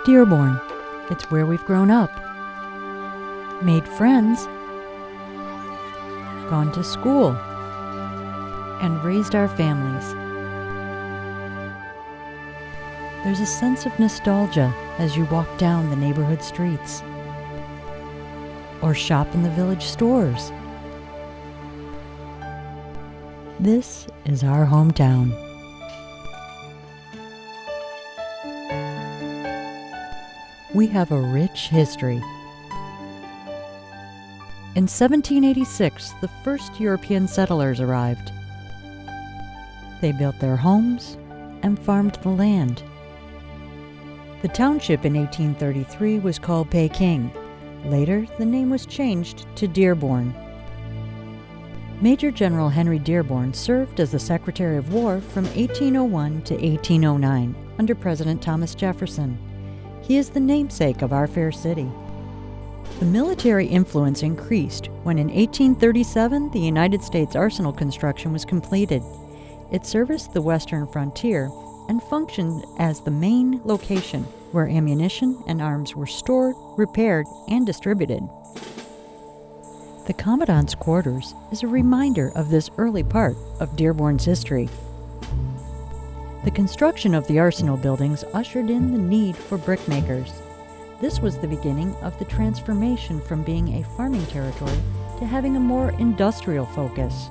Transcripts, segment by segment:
Dearborn. It's where we've grown up, made friends, gone to school, and raised our families. There's a sense of nostalgia as you walk down the neighborhood streets or shop in the village stores. This is our hometown. We have a rich history. In 1786, the first European settlers arrived. They built their homes and farmed the land. The township in 1833 was called Peking. Later, the name was changed to Dearborn. Major General Henry Dearborn served as the Secretary of War from 1801 to 1809 under President Thomas Jefferson. He is the namesake of our fair city. The military influence increased when in 1837 the United States Arsenal construction was completed. It serviced the western frontier and functioned as the main location where ammunition and arms were stored, repaired, and distributed. The Commandant's quarters is a reminder of this early part of Dearborn's history. The construction of the arsenal buildings ushered in the need for brickmakers. This was the beginning of the transformation from being a farming territory to having a more industrial focus.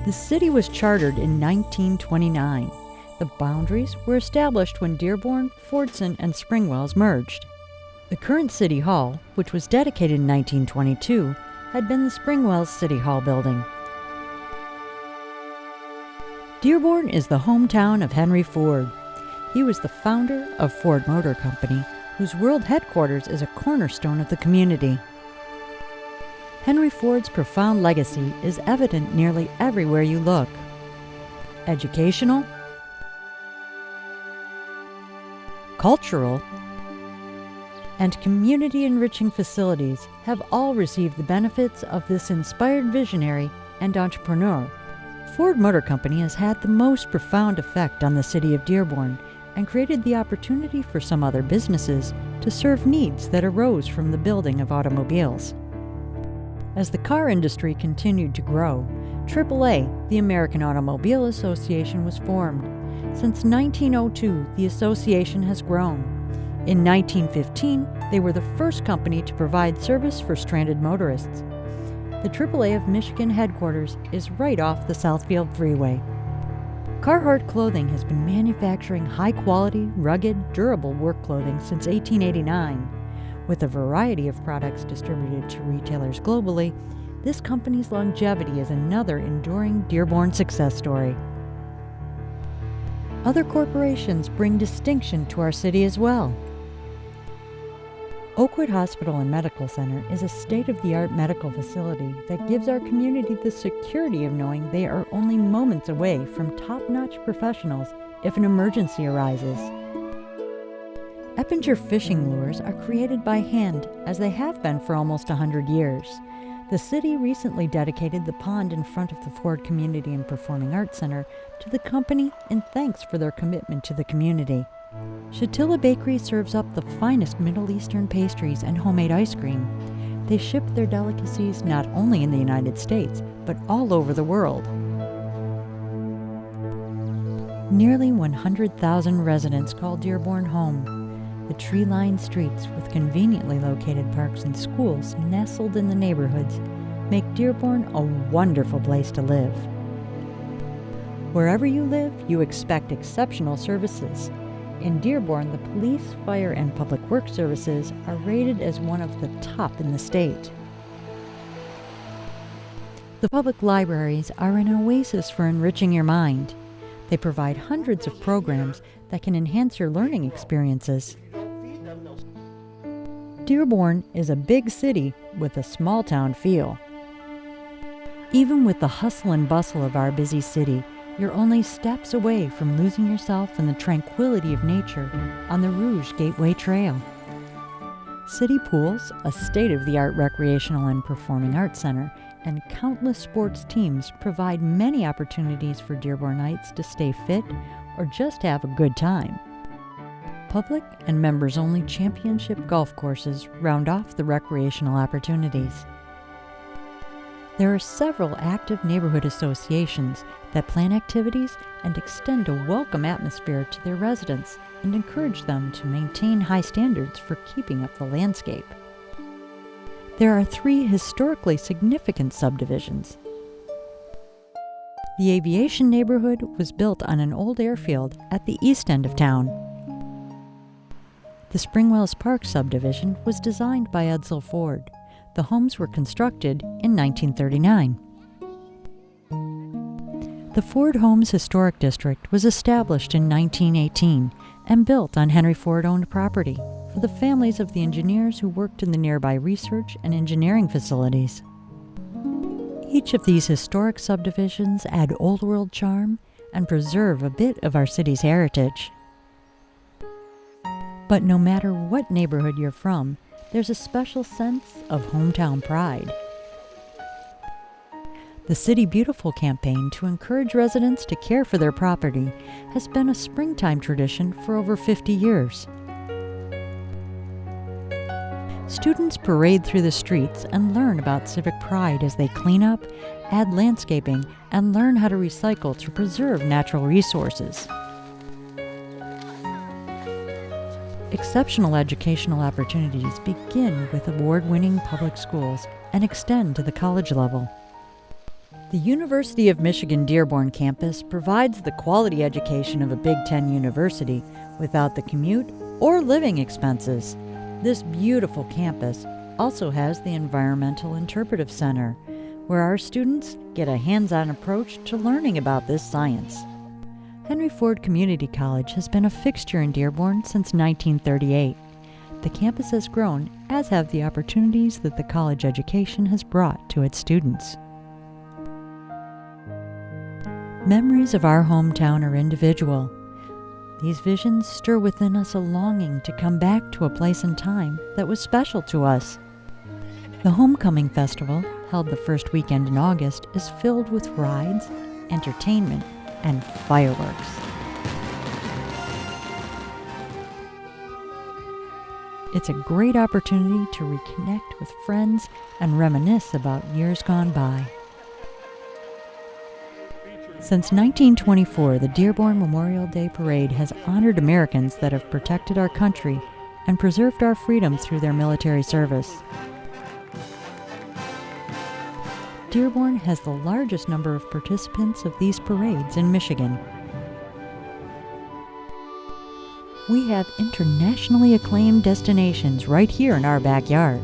The city was chartered in 1929. The boundaries were established when Dearborn, Fordson, and Springwells merged. The current City Hall, which was dedicated in 1922, had been the Springwells City Hall building. Dearborn is the hometown of Henry Ford. He was the founder of Ford Motor Company, whose world headquarters is a cornerstone of the community. Henry Ford's profound legacy is evident nearly everywhere you look. Educational, cultural, and community-enriching facilities have all received the benefits of this inspired visionary and entrepreneur. Ford Motor Company has had the most profound effect on the city of Dearborn and created the opportunity for some other businesses to serve needs that arose from the building of automobiles. As the car industry continued to grow, AAA, the American Automobile Association, was formed. Since 1902, the association has grown. In 1915, they were the first company to provide service for stranded motorists. The AAA of Michigan headquarters is right off the Southfield Freeway. Carhartt Clothing has been manufacturing high-quality, rugged, durable work clothing since 1889. With a variety of products distributed to retailers globally, this company's longevity is another enduring Dearborn success story. Other corporations bring distinction to our city as well. Oakwood Hospital and Medical Center is a state-of-the-art medical facility that gives our community the security of knowing they are only moments away from top-notch professionals if an emergency arises. Eppinger fishing lures are created by hand, as they have been for almost 100 years. The city recently dedicated the pond in front of the Ford Community and Performing Arts Center to the company in thanks for their commitment to the community. Shatilla Bakery serves up the finest Middle Eastern pastries and homemade ice cream. They ship their delicacies not only in the United States, but all over the world. Nearly 100,000 residents call Dearborn home. The tree-lined streets with conveniently located parks and schools nestled in the neighborhoods make Dearborn a wonderful place to live. Wherever you live, you expect exceptional services. In Dearborn, the police, fire, and public works services are rated as one of the top in the state. The public libraries are an oasis for enriching your mind. They provide hundreds of programs that can enhance your learning experiences. Dearborn is a big city with a small-town feel. Even with the hustle and bustle of our busy city, you're only steps away from losing yourself in the tranquility of nature on the Rouge Gateway Trail. City pools, a state-of-the-art recreational and performing arts center, and countless sports teams provide many opportunities for Dearbornites to stay fit or just have a good time. Public and members-only championship golf courses round off the recreational opportunities. There are several active neighborhood associations that plan activities and extend a welcome atmosphere to their residents and encourage them to maintain high standards for keeping up the landscape. There are 3 historically significant subdivisions. The aviation neighborhood was built on an old airfield at the east end of town. The Springwells Park subdivision was designed by Edsel Ford. The homes were constructed in 1939. The Ford Homes Historic District was established in 1918 and built on Henry Ford-owned property for the families of the engineers who worked in the nearby research and engineering facilities. Each of these historic subdivisions add old world charm and preserve a bit of our city's heritage. But no matter what neighborhood you're from, there's a special sense of hometown pride. The City Beautiful campaign to encourage residents to care for their property has been a springtime tradition for over 50 years. Students parade through the streets and learn about civic pride as they clean up, add landscaping, and learn how to recycle to preserve natural resources. Exceptional educational opportunities begin with award-winning public schools and extend to the college level. The University of Michigan Dearborn campus provides the quality education of a Big Ten university without the commute or living expenses. This beautiful campus also has the Environmental Interpretive Center, where our students get a hands-on approach to learning about this science. Henry Ford Community College has been a fixture in Dearborn since 1938. The campus has grown, as have the opportunities that the college education has brought to its students. Memories of our hometown are individual. These visions stir within us a longing to come back to a place and time that was special to us. The Homecoming Festival, held the first weekend in August, is filled with rides, entertainment, and fireworks. It's a great opportunity to reconnect with friends and reminisce about years gone by. Since 1924, the Dearborn Memorial Day Parade has honored Americans that have protected our country and preserved our freedoms through their military service. Dearborn has the largest number of participants of these parades in Michigan. We have internationally acclaimed destinations right here in our backyard.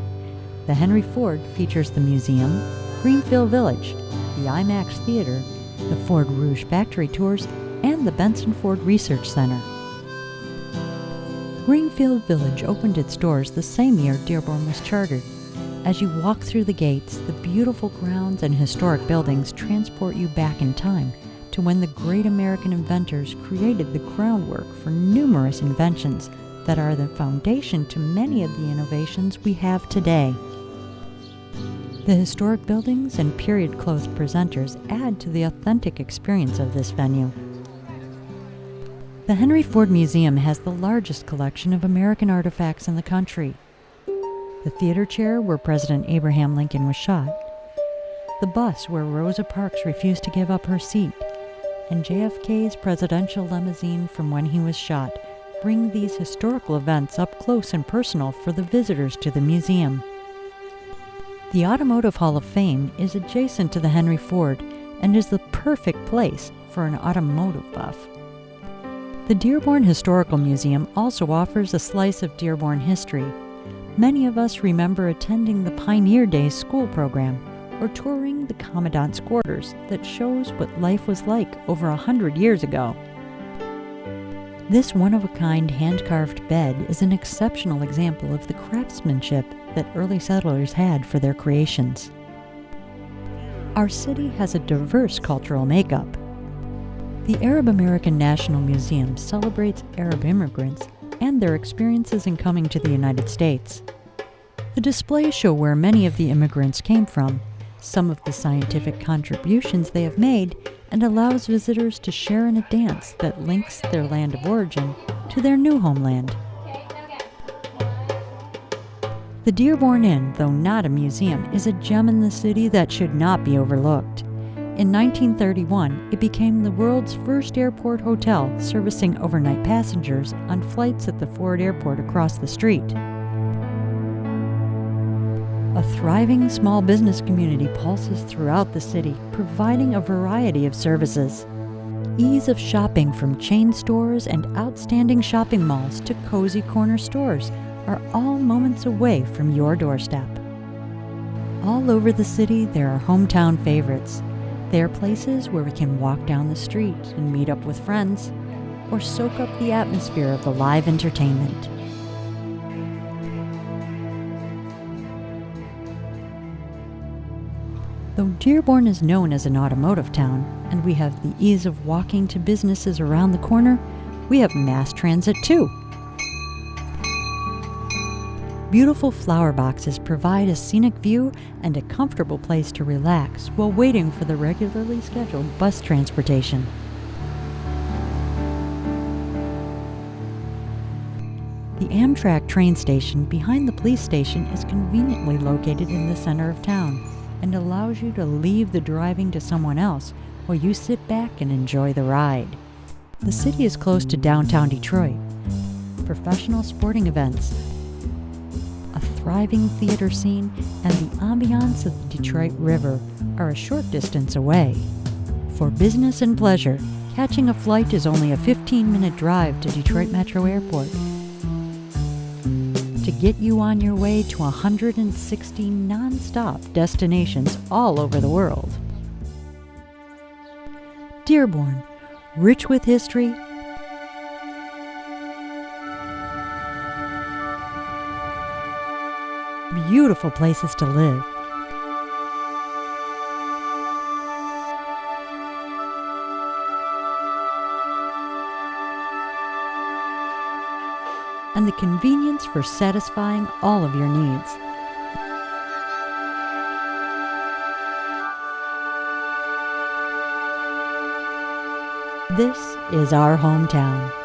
The Henry Ford features the museum, Greenfield Village, the IMAX Theater, the Ford Rouge factory tours, and the Benson Ford Research Center. Greenfield Village opened its doors the same year Dearborn was chartered. As you walk through the gates, the beautiful grounds and historic buildings transport you back in time to when the great American inventors created the groundwork for numerous inventions that are the foundation to many of the innovations we have today. The historic buildings and period-clothed presenters add to the authentic experience of this venue. The Henry Ford Museum has the largest collection of American artifacts in the country. The theater chair where President Abraham Lincoln was shot, the bus where Rosa Parks refused to give up her seat, and JFK's presidential limousine from when he was shot bring these historical events up close and personal for the visitors to the museum. The Automotive Hall of Fame is adjacent to the Henry Ford and is the perfect place for an automotive buff. The Dearborn Historical Museum also offers a slice of Dearborn history. Many of us remember attending the Pioneer Days school program or touring the Commandant's quarters that shows what life was like over 100 years ago. This one-of-a-kind hand-carved bed is an exceptional example of the craftsmanship that early settlers had for their creations. Our city has a diverse cultural makeup. The Arab American National Museum celebrates Arab immigrants and their experiences in coming to the United States. The displays show where many of the immigrants came from, some of the scientific contributions they have made, and allows visitors to share in a dance that links their land of origin to their new homeland. The Dearborn Inn, though not a museum, is a gem in the city that should not be overlooked. In 1931, it became the world's first airport hotel, servicing overnight passengers on flights at the Ford Airport across the street. A thriving small business community pulses throughout the city, providing a variety of services. Ease of shopping from chain stores and outstanding shopping malls to cozy corner stores are all moments away from your doorstep. All over the city, there are hometown favorites. They are places where we can walk down the street and meet up with friends, or soak up the atmosphere of the live entertainment. Though Dearborn is known as an automotive town, and we have the ease of walking to businesses around the corner, we have mass transit too. Beautiful flower boxes provide a scenic view and a comfortable place to relax while waiting for the regularly scheduled bus transportation. The Amtrak train station behind the police station is conveniently located in the center of town and allows you to leave the driving to someone else while you sit back and enjoy the ride. The city is close to downtown Detroit. Professional sporting events, a thriving theater scene, and the ambiance of the Detroit River are a short distance away. For business and pleasure, catching a flight is only a 15-minute drive to Detroit Metro Airport to get you on your way to 160 non-stop destinations all over the world. Dearborn, rich with history, beautiful places to live, and the convenience for satisfying all of your needs. This is our hometown.